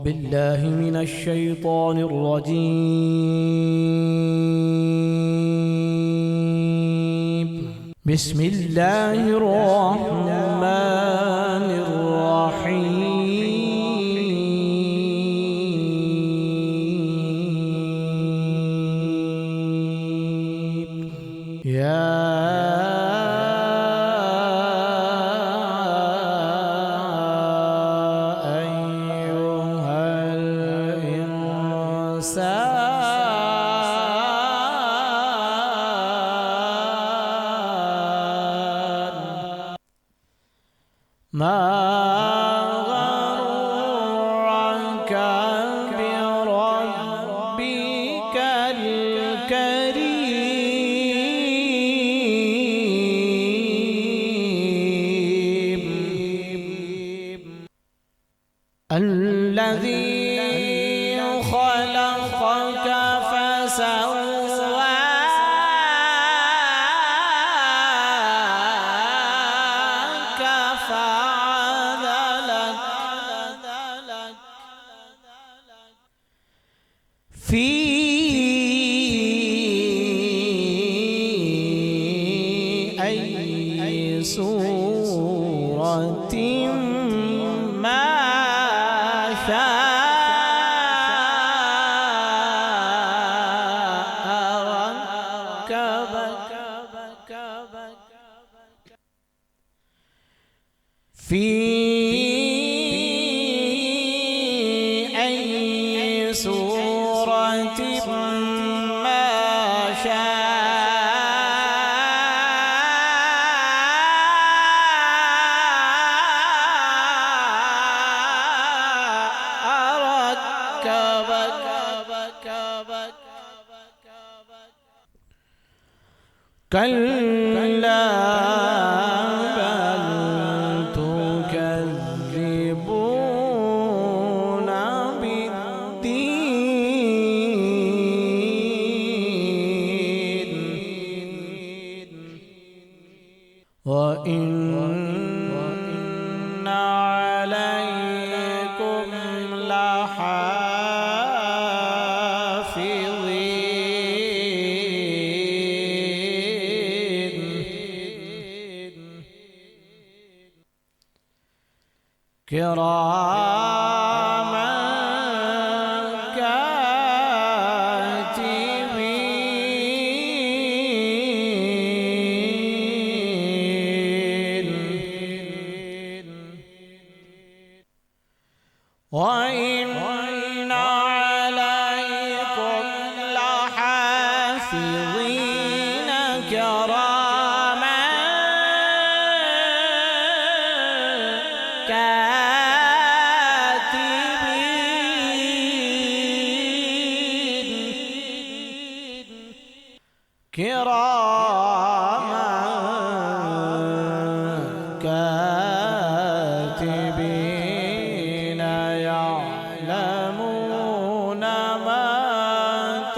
بالله من الشيطان الرجيم. بسم الله الرحمن الرحيم. ما غرك بربك الكريم الذي خلقك فسواك فعدلك في أي صورة ما شاء ركبك في أي صورة ما شاء ركبك كلا بل تكذبون بالدين وإن عليكم لحافظين كراما كاتبين وإن عليكم لحافظين كراما كاتبين يعلمون ما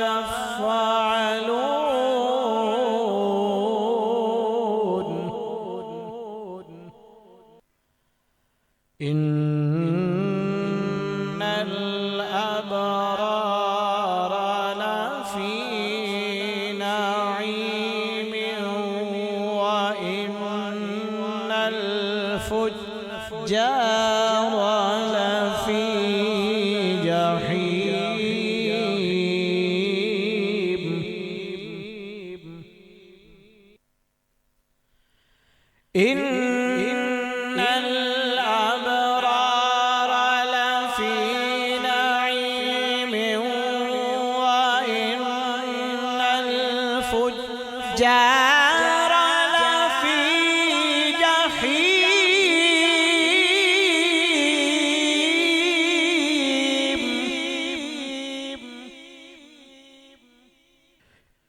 تفعلون إن الأبرار لفي نعيم وإن الفجار لفي جحيم إن الأبرار لفي نعيم وإن الفجار لفي جحيم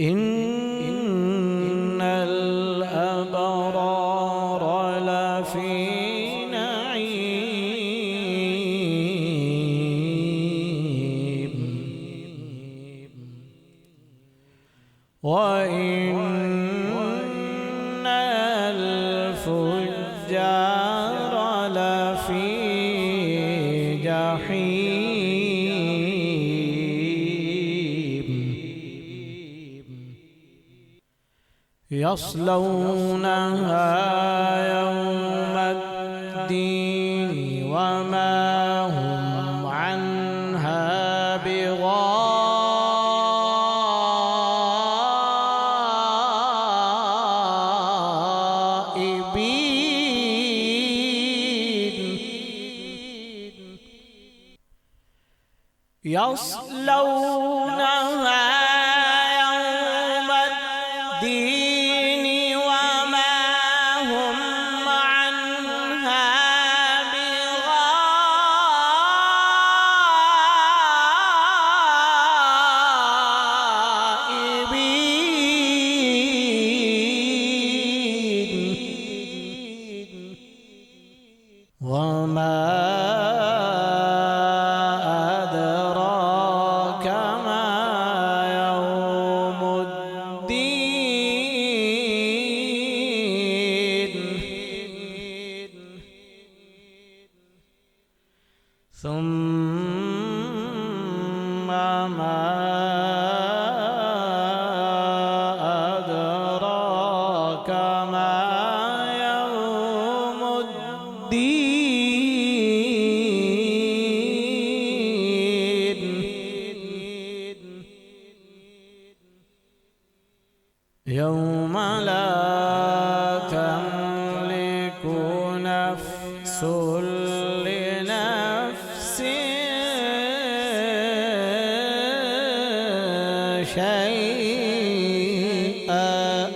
إن الأبرار لفي نعيم وإن الفجار لفي جحيم يصلونها يوم الدين وما هم عنها بغائبين يصلونها يوم الدين وما هم عنها بغائبين وما أدراك ما يوم الدين ثم ما أدراك ما يوم الدين يوم لا تملك نفس لنفس شيئا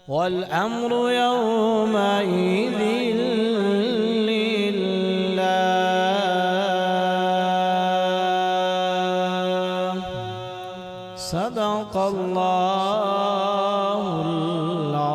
والأمر يومئذ لله صدق الله العظيم.